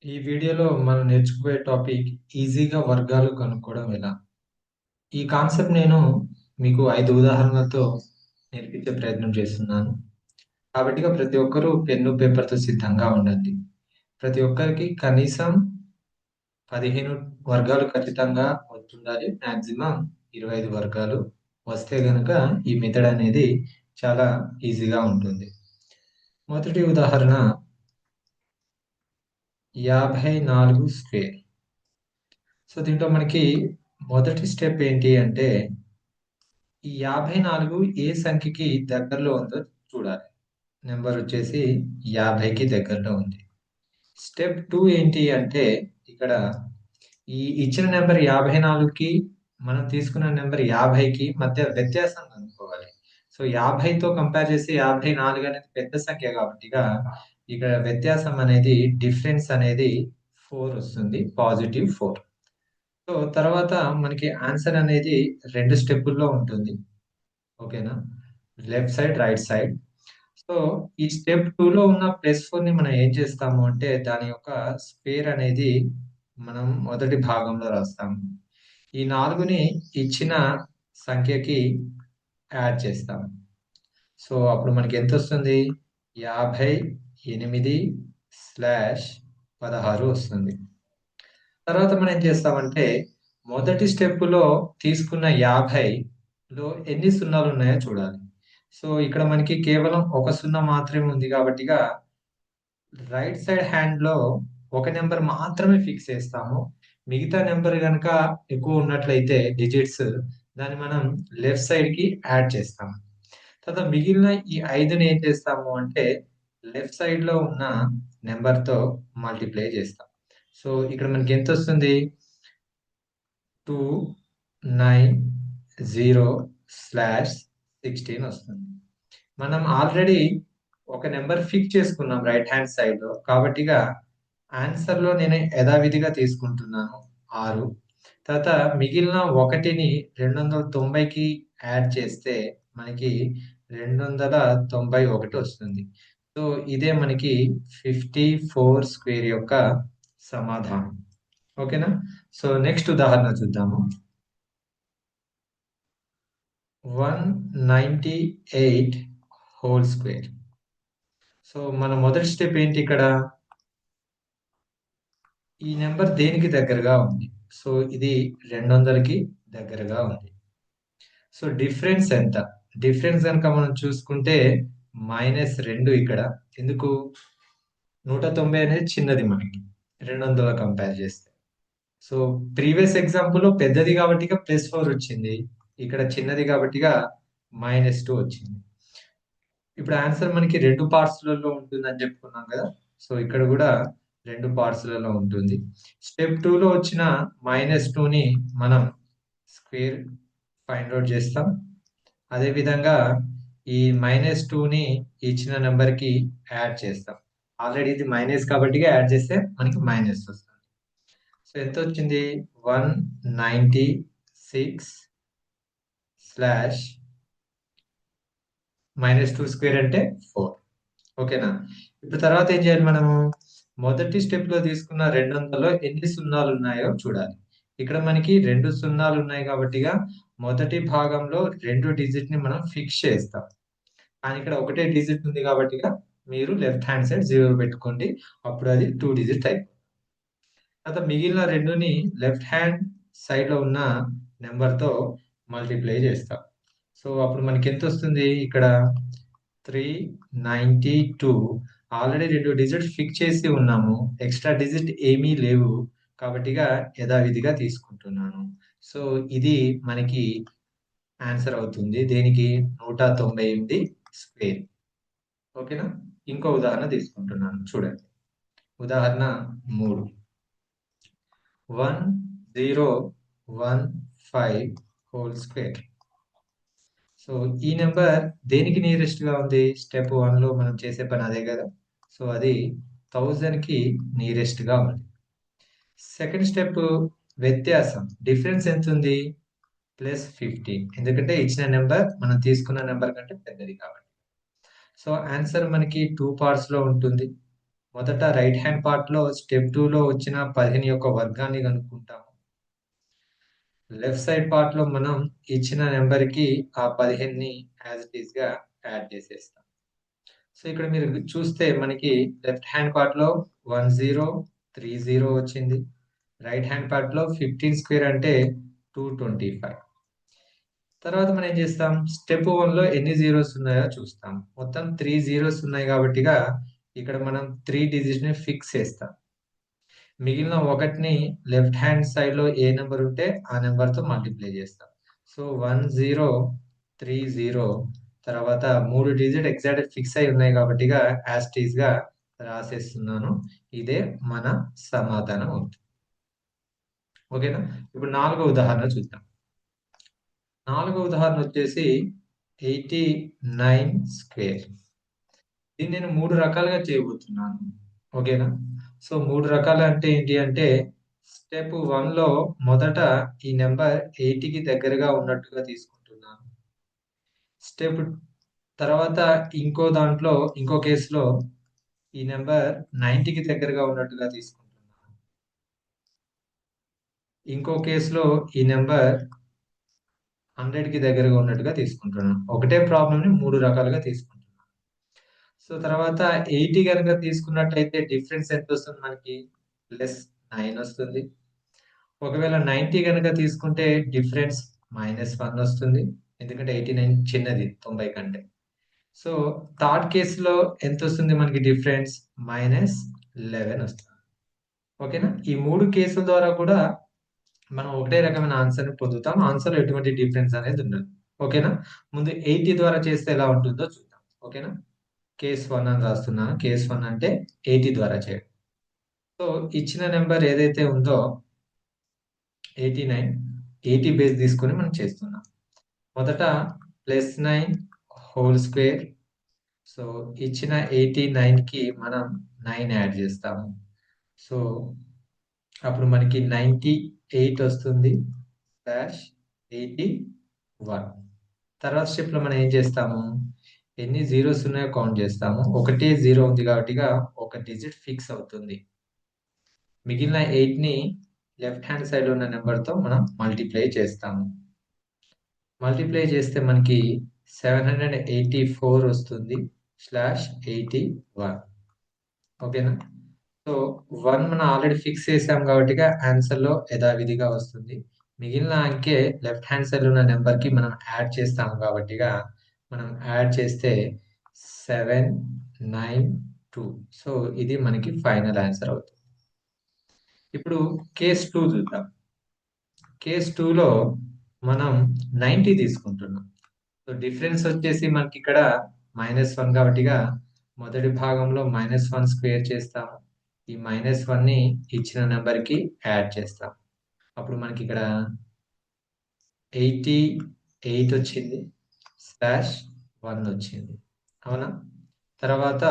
ఈ వీడియోలో మనం నేర్చుకోబోయే టాపిక్ ఈజీగా వర్గాలు కనుక్కోవడం ఎలా. ఈ కాన్సెప్ట్ నేను మీకు 5 ఉదాహరణలతో నేర్పించే ప్రయత్నం చేస్తున్నాను. కాబట్టిగా ప్రతి ఒక్కరూ పెన్ను, పేపర్‌తో సిద్ధంగా ఉండండి. ప్రతి ఒక్కరికి కనీసం 15 వర్గాలు ఖచ్చితంగా వచ్చుండాలి. మాక్సిమం 25 వర్గాలు వస్తే గనక ఈ మెథడ్ అనేది చాలా ఈజీగా ఉంటుంది. మొదటి ఉదాహరణ 54 స్క్వేర్. సో, దీంట్లో మనకి మొదటి స్టెప్ ఏంటి అంటే ఈ 54 ఏ సంఖ్యకి దగ్గరలో ఉందో చూడాలి. నంబర్ వచ్చేసి 50కి దగ్గరలో ఉంది. స్టెప్ 2 ఏంటి అంటే ఇక్కడ ఈ ఇచ్చిన నంబర్ 54కి మనం తీసుకున్న నంబర్ 50కి మధ్య వ్యత్యాసం కనుక్కోవాలి. సో, 50తో కంపేర్ చేసి 54 అనేది పెద్ద సంఖ్య కాబట్టిగా ఇక్కడ వ్యత్యాసం అనేది డిఫరెన్స్ అనేది 4 వస్తుంది. పాజిటివ్ 4. సో, తర్వాత మనకి ఆన్సర్ అనేది 2 స్టెప్పుల్లో ఉంటుంది. ఓకేనా? Left side, right side. So, ఈ స్టెప్ 2లో ఉన్న +4ని మనం ఏం చేస్తాము అంటే, దాని యొక్క స్క్వేర్ అనేది మనం మొదటి భాగంలో రాస్తాము. ఈ 4ని ఇచ్చిన సంఖ్యకి యాడ్ చేస్తాము. సో, అప్పుడు మనకెంతొస్తుంది? 58/16 వస్తుంది. తర్వాత మనం ఏం చేస్తామంటే, మొదటి స్టెప్‌లో తీసుకున్న 50లో ఎన్ని సున్నాలున్నాయో చూడాలి. సో, ఇక్కడ మనకి కేవలం ఒక సున్నా మాత్రమే ఉంది కాబట్టిగా, రైట్ సైడ్ హ్యాండ్‌లో ఒక నంబర్ మాత్రమే ఫిక్స్ చేస్తాము. మిగతా నంబర్ గనక ఎక్కువ ఉన్నట్లయితే డిజిట్స్ దాన్ని మనం లెఫ్ట్ సైడ్‌కి యాడ్ చేస్తాము. తర్వాత మిగిలిన ఈ 5ని ఏం చేస్తాము అంటే, లెఫ్ట్ సైడ్‌లో ఉన్న నంబర్‌తో మల్టిప్లై చేస్తాం. సో, ఇక్కడ మనకెంతొస్తుంది? 290/16 వస్తుంది. మనం ఆల్రెడీ ఒక నంబర్ ఫిక్స్ చేసుకున్నాం రైట్ హ్యాండ్ సైడ్‌లో. కాబట్టిగా ఆన్సర్‌లో నేను యథావిధిగా తీసుకుంటున్నాను 6. తర్వాత మిగిలిన 1ని 290కి యాడ్ చేస్తే మనకి 291 వస్తుంది. సో, ఇదే మనకి 54 స్క్వేర్ యొక్క సమాధానం. ఓకేనా? సో, నెక్స్ట్ ఉదాహరణ చూద్దాము. 198 హోల్ స్క్వేర్. సో, మన మొదటి స్టెప్ ఏంటి ఇక్కడ? ఈ నంబర్ దేనికి దగ్గరగా ఉంది? సో, ఇది 200కి దగ్గరగా ఉంది. సో, డిఫరెన్స్ ఎంత? డిఫరెన్స్ గనక మనం చూసుకుంటే -2 ఇక్కడ. ఎందుకు? 190 అనేది చిన్నది మనకి. 200 కంపేర్ చేస్తే. సో, ప్రీవియస్ ఎగ్జాంపుల్‌లో పెద్దది కాబట్టిగా +4 వచ్చింది. ఇక్కడ చిన్నది కాబట్టిగా -2 వచ్చింది. ఇప్పుడు ఆన్సర్ మనకి 2 పార్ట్స్‌లలో ఉంటుందని చెప్పుకున్నాం కదా! సో, ఇక్కడ గూడా 2 పార్ట్స్‌లలో ఉంటుంది. స్టెప్ 2లో వచ్చిన -2ని మనం స్క్వేర్ ఫైండ్ ఔట్ చేస్తాం. అదే విధంగా ఈ -2ని ఇచ్చిన నంబర్‌కి యాడ్ చేస్తాం. ఆల్రెడీ ఇది మైనస్ కాబట్టిగా యాడ్ చేస్తే మనకి మైనస్ వస్తుంది. సో, ఎంతొచ్చింది? 196 స్లాష్ -2 స్క్వేర్ అంటే 4. ఓకేనా? ఇప్పుడు తర్వాత ఏం చేయాలి మనము? మొదటి స్టెప్‌లో తీసుకున్న 200లో ఎన్ని సున్నాలున్నాయో చూడాలి. ఇక్కడ మనకి 2 సున్నాలున్నాయి కాబట్టిగా మొదటి భాగంలో 2 డిజిట్‌ని మనం ఫిక్స్ చేస్తాం. కానీ ఇక్కడ ఒకటే డిజిట్ ఉంది కాబట్టిగా మీరు లెఫ్ట్ హ్యాండ్ సైడ్ 0 పెట్టుకోండి. అప్పుడు అది 2 డిజిట్ అయిపోతుంది. తర్వాత మిగిలిన 2ని లెఫ్ట్ హ్యాండ్ సైడ్‌లో ఉన్న నంబర్‌తో మల్టిప్లై చేస్తాం. సో, అప్పుడు మనకెంతొస్తుంది ఇక్కడ? 392. ఆల్రెడీ 2 డిజిట్స్ ఫిక్స్ చేసి ఉన్నాము. ఎక్స్‌ట్రా డిజిట్ ఏమీ లేవు. కాబట్టిగా యథావిధిగా తీసుకుంటున్నాను. సో, ఇది మనకి ఆన్సర్ అవుతుంది. దేనికి? 198 స్క్వేర్. ఓకేనా? ఇంకో ఉదాహరణ తీసుకుంటున్నాను చూడండి. ఉదాహరణ 3. 1015 హోల్ స్క్వేర్. సో, ఈ నంబర్ దేనికి నియరెస్ట్‌గా ఉంది? స్టెప్ 1లో మనం చేసే పని అదే గదా! సో, అది 1000కి నియరెస్ట్‌గా ఉంది. సెకండ్ స్టెప్ వ్యత్యాసం. డిఫరెన్స్ ఎంతుంది? +15. ఎందుకంటే ఇచ్చిన నంబర్ మనం తీసుకున్న నంబర్ కంటే పెద్దది కాబట్టి. సో, ఆన్సర్ మనకి 2 పార్ట్స్‌లో ఉంటుంది. మొదట రైట్ హ్యాండ్ పార్ట్‌లో స్టెప్ 2లో వచ్చిన 15 యొక్క వర్గాన్ని కనుక్కుంటాము. లెఫ్ట్ సైడ్ పార్ట్‌లో మనం ఇచ్చిన నంబర్‌కి ఆ 15ని యాజ్ ఇట్ ఈస్‌గా యాడ్ చేసేస్తాం. సో, ఇక్కడ మీరు చూస్తే మనకి లెఫ్ట్ హ్యాండ్ పార్ట్‌లో 1030 వచ్చింది. రైట్ హ్యాండ్ పార్ట్‌లో 15 స్క్వేర్ అంటే 225. తర్వాత మనం ఏం చేస్తాం? స్టెప్ 1లో ఎన్ని జీరోస్ ఉన్నాయో చూస్తాం. మొత్తం 3 జీరోస్ ఉన్నాయి కాబట్టిగా ఇక్కడ మనం 3 డిజిట్స్‌ని ఫిక్స్ చేస్తాం. మిగిలిన 1ని లెఫ్ట్ హ్యాండ్ సైడ్‌లో ఏ నంబర్ ఉంటే ఆ నంబర్‌తో మల్టిప్లై చేస్తాం. సో, 1030 తర్వాత 3 డిజిట్ ఎగ్జాక్ట్ ఫిక్స్ అయి ఉన్నాయి కాబట్టిగా యాజ్ ఇట్ ఈస్‌గా రాసేస్తున్నాను. ఇదే మన సమాధానం అవుతుంది. ఓకేనా? ఇప్పుడు నాలుగో ఉదాహరణ చూద్దాం. నాలుగో ఉదాహరణ వచ్చేసి 89 స్క్వేర్. దీన్ని నేను 3 రకాలుగా చేయబోతున్నాను. ఓకేనా? సో, 3 రకాలు అంటే ఏంటి అంటే, స్టెప్ 1లో మొదట ఈ నంబర్ 80కి దగ్గరగా ఉన్నట్టుగా తీసుకుంటున్నాను. స్టెప్ తర్వాత ఇంకో కేస్‌లో ఈ నంబర్ 90కి దగ్గరగా ఉన్నట్టుగా తీసుకుంటున్నాను. ఇంకో కేస్‌లో ఈ నంబర్ 100కి దగ్గరగా ఉన్నట్టుగా తీసుకుంటున్నాను. ఒకటే ప్రాబ్లమ్‌ని 3 రకాలుగా తీసుకుంటున్నాను. సో, తర్వాత 80 గనుక తీసుకున్నట్టయితే డిఫరెన్స్ ఎంతొస్తుంది మనకి? +9 వస్తుంది. ఒకవేళ 90 గనక తీసుకుంటే డిఫరెన్స్ -1 వస్తుంది. ఎందుకంటే 89 చిన్నది 90 కంటే. సో, థర్డ్ కేస్‌లో ఎంతొస్తుంది మనకి డిఫరెన్స్? -11 వస్తుంది. ఓకేనా? ఈ 3 కేసుల ద్వారా కూడా మనం ఒకటే రకమైన ఆన్సర్‌ని పొందుతాం. ఆన్సర్‌లో ఎటువంటి డిఫరెన్స్ అనేది ఉండదు. ఓకేనా? ముందు 80 ద్వారా చేస్తే ఎలా ఉంటుందో చూద్దాం. ఓకేనా? కేస్ 1 అని రాస్తున్నాను. కేస్ 1 అంటే 80 ద్వారా చేయడం. సో, ఇచ్చిన నంబర్ ఏదైతే ఉందో 89, 80 బేస్ తీసుకొని మనం చేస్తున్నాం. మొదట +9 హోల్ స్క్వేర్. సో, ఇచ్చిన 89కి మనం 9 యాడ్ చేస్తాము. సో, అప్పుడు మనకి 98 వస్తుంది. డాష్ 81. తర్వాత స్టెప్‌లో మనం ఏం చేస్తాము? ఎన్ని జీరోస్ ఉన్నాయో కౌంట్ చేస్తాము. ఒకటే జీరో ఉంది కాబట్టిగా ఒక డిజిట్ ఫిక్స్ అవుతుంది. మిగిలిన 8ని లెఫ్ట్ హ్యాండ్ సైడ్‌లో ఉన్న నంబర్‌తో మనం మల్టిప్లై చేస్తాము. మల్టిప్లై చేస్తే మనకి 784 వస్తుంది. /81. ఓకేనా? సో, 1 మనం ఆల్రెడీ ఫిక్స్ చేసాం కాబట్టిగా ఆన్సర్‌లో యథావిధిగా వస్తుంది. మిగిలిన అంకె లెఫ్ట్ హ్యాండ్ సైడ్‌లో ఉన్న నంబర్‌కి మనం యాడ్ చేస్తాము కాబట్టిగా మనం యాడ్ చేస్తే 792. సో, ఇది మనకి ఫైనల్ ఆన్సర్ అవుతుంది. ఇప్పుడు కేస్ 2 చూద్దాం. కేస్ 2లో మనం 90 తీసుకుంటున్నాం. సో, డిఫరెన్స్ వచ్చేసి మనకిక్కడ -1 కాబట్టిగా మొదటి భాగంలో -1 స్క్వేర్ చేస్తాము. ఈ -1ని ఇచ్చిన నంబర్‌కి యాడ్ చేస్తాం. అప్పుడు మనకిక్కడ 88 వచ్చింది. /1 వచ్చింది. అవునా? తర్వాత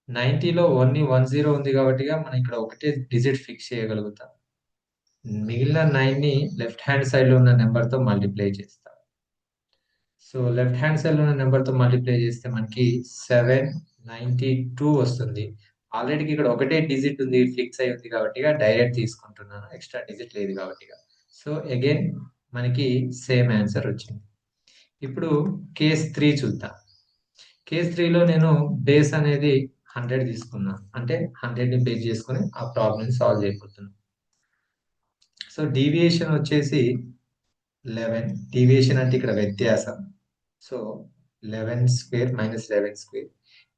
90లో ఓన్లీ 10 ఉంది కాబట్టిగా మనం ఇక్కడ ఒకటే డిజిట్ ఫిక్స్ చేయగలుగుతాం. మిగిలిన 9ని లెఫ్ట్ హ్యాండ్ సైడ్‌లో ఉన్న నంబర్‌తో మల్టిప్లై చేస్తాం. సో, లెఫ్ట్ హ్యాండ్ సైడ్‌లో ఉన్న నంబర్‌తో మల్టిప్లై చేస్తే మనకి 792 వస్తుంది. ఆల్రెడీ ఇక్కడ ఒకటే డిజిట్ ఉంది. ఫిక్స్ అయ్యి ఉంది కాబట్టిగా డైరెక్ట్ తీసుకుంటున్నాను. ఎక్స్‌ట్రా డిజిట్ లేదు కాబట్టిగా. సో, అగైన్ మనకి సేమ్ ఆన్సర్ వచ్చింది. ఇప్పుడు కేస్ 3 చూద్దాం. కేస్ 3లో నేను బేస్ అనేది 100 తీసుకున్నాను. అంటే 100ని బేస్ చేసుకొని ఆ ప్రాబ్లమ్‌ని సాల్వ్ చేయబోతున్నాను. సో, డీవియేషన్ వచ్చేసి 11. డీవియేషన్ అంటే ఇక్కడ వ్యత్యాసం. So, 11 square -11 square.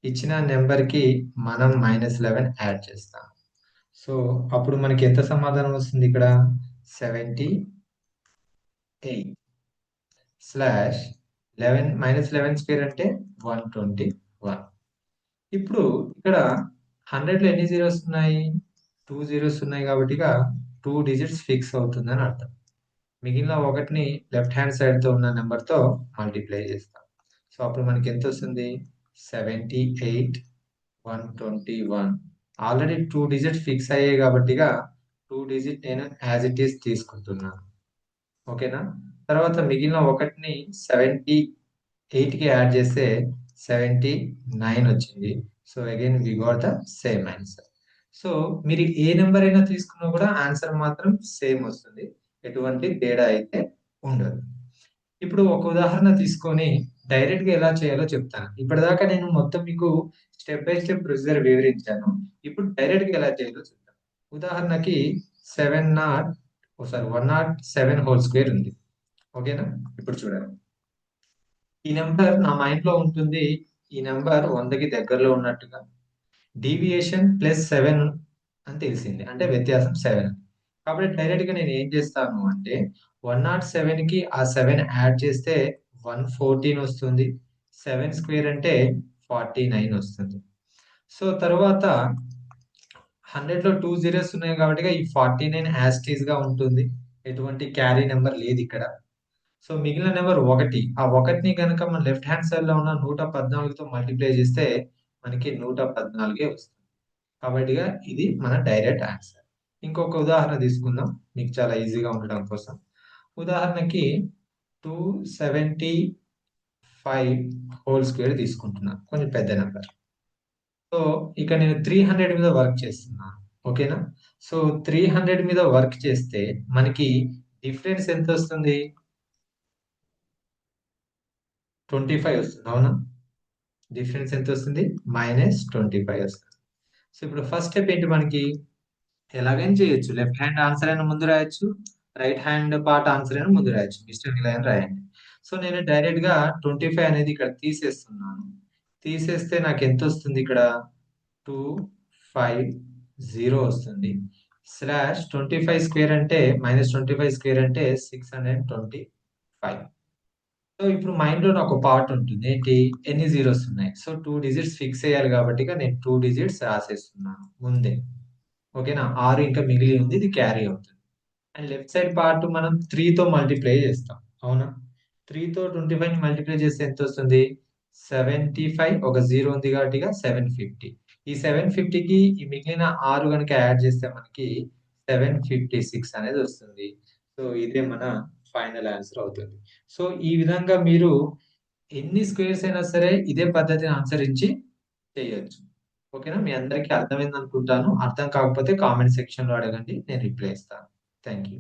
ఇచ్చిన నంబర్‌కి మనం -11 యాడ్ చేస్తాం. సో, అప్పుడు మనకి ఎంత సమాధానం వస్తుంది ఇక్కడ? 78 స్లాష్ 11 -11 స్క్వేర్ అంటే 121. ఇప్పుడు ఇక్కడ 100లో ఎన్ని జీరోస్ ఉన్నాయి? 2 జీరోస్ ఉన్నాయి కాబట్టిగా 2 డిజిట్స్ ఫిక్స్ అవుతుందని అర్థం. మిగిలిన ఒకటిని లెఫ్ట్ హ్యాండ్ సైడ్‌తో ఉన్న నంబర్‌తో మల్టిప్లై చేస్తాం. సో, అప్పుడు మనకి ఎంతొస్తుంది? 78, 121. ఆల్రెడీ 2 డిజిట్స్ ఫిక్స్ అయ్యాయి కాబట్టిగా 2 డిజిట్ నేను యాజ్ ఇట్ ఈజ్ తీసుకుంటున్నాను. ఓకేనా? తర్వాత మిగిలిన ఒకటిని 78కి యాడ్ చేస్తే 79 వచ్చింది. So again we got the same answer. So మీరు ఏ నెంబర్ అయినా తీసుకున్నా కూడా ఆన్సర్ మాత్రం సేమ్ వస్తుంది. ఎటువంటి తేడా అయితే ఉండదు. ఇప్పుడు ఒక ఉదాహరణ తీసుకొని డైరెక్ట్ గా ఎలా చేయాలో చెప్తాను. ఇప్పటిదాకా నేను మొత్తం మీకు స్టెప్ బై స్టెప్ ప్రొసీజర్ వివరించాను. ఇప్పుడు డైరెక్ట్ గా ఎలా చేయాలో చెప్తాను. ఉదాహరణకి 107 హోల్ స్క్వేర్ ఉంది. ఓకేనా? ఇప్పుడు చూడండి. ఈ నెంబర్ నా మైండ్ లో ఉంటుంది. ఈ నెంబర్ 100కి దగ్గరలో ఉన్నట్టుగా. డీవియేషన్ +7 అని తెలిసింది. అంటే వ్యత్యాసం 7. కాబట్టి డైరెక్ట్ గా నేను ఏం చేస్తాను అంటే 107 కి ఆ 7 యాడ్ చేస్తే 114 వస్తుంది. 7 స్క్వేర్ అంటే 49 వస్తుంది. సో తర్వాత 100లో 2 జీరోస్ ఉన్నాయి కాబట్టి ఈ 49 యాజ్ ఇట్ ఈజ్ గా ఉంటుంది. ఎటువంటి క్యారీ నెంబర్ లేదు ఇక్కడ. సో మిగిలిన నెంబర్ 1. ఆ 1ని గనుక మన లెఫ్ట్ హ్యాండ్ సైడ్ లో ఉన్న 114తో మల్టిప్లై చేస్తే మనకి 114 వస్తుంది. కాబట్టిగా ఇది మన డైరెక్ట్ ఆన్సర్. ఇంకొక ఉదాహరణ తీసుకుందాం మీకు చాలా ఈజీగా ఉండడం కోసం. ఉదాహరణకి 275 హోల్ స్క్వేర్ తీసుకుంటున్నాను. కొంచెం పెద్ద నెంబర్. సో ఇక నేను 300 మీద వర్క్ చేస్తున్నాను. ఓకేనా? సో 300 మీద వర్క్ చేస్తే మనకి డిఫరెన్స్ ఎంత వస్తుంది? 25 వస్తుంది. అవునా? డిఫరెన్స్ ఎంత వస్తుంది? -25 వస్తుంది. సో ఇప్పుడు ఫస్ట్ స్టెప్ ఏంటి మనకి? ఎలాగైనా చేయొచ్చు. లెఫ్ట్ హ్యాండ్ ఆన్సర్ అయినా ముందు రాయొచ్చు. రైట్ హ్యాండ్ పార్ట్ ఆన్సర్ అయినా ముందు రాయొచ్చు. ఇష్టం ఇలా అయినా రాయండి. సో నేను డైరెక్ట్ గా 25 అనేది ఇక్కడ తీసేస్తున్నాను. తీసేస్తే నాకు ఎంత వస్తుంది ఇక్కడ? 250 వస్తుంది. స్లాష్ 25 స్క్వేర్ అంటే -25 స్క్వేర్ అంటే 625. సో ఇప్పుడు మైండ్ లో నాకు పార్ట్ ఉంటుంది. ఏంటి? ఎన్ని జీరోస్ ఉన్నాయి? సో 2 డిజిట్స్ ఫిక్స్ అయ్యాలి కాబట్టి నేను 2 డిజిట్స్ రాసేస్తున్నాను ముందే. ఓకేనా? 6 ఇంకా మిగిలి ఉంది. ఇది క్యారీ అవుతుంది. అండ్ లెఫ్ట్ సైడ్ పార్ట్ మనం 3తో మల్టిప్లై చేస్తాం. అవునా? 3తో 25ని మల్టిప్లై చేస్తే ఎంత వస్తుంది? 75 ఒక 0 ఉంది కాబట్టి 750. ఈ 750కి ఈ మిగిలిన 6 గనుక యాడ్ చేస్తే మనకి 756 అనేది వస్తుంది. సో ఇదే మన ఫైనల్ ఆన్సర్ అవుతుంది. సో ఈ విధంగా మీరు ఎన్ని స్క్వేర్స్ అయినా సరే ఇదే పద్ధతిని అనుసరించి చేయొచ్చు. ఓకేనా? మీ అందరికీ అర్థమైందనుకుంటాను. అర్థం కాకపోతే కామెంట్ సెక్షన్‌లో అడగండి. నేను రిప్లై ఇస్తాను. Thank you.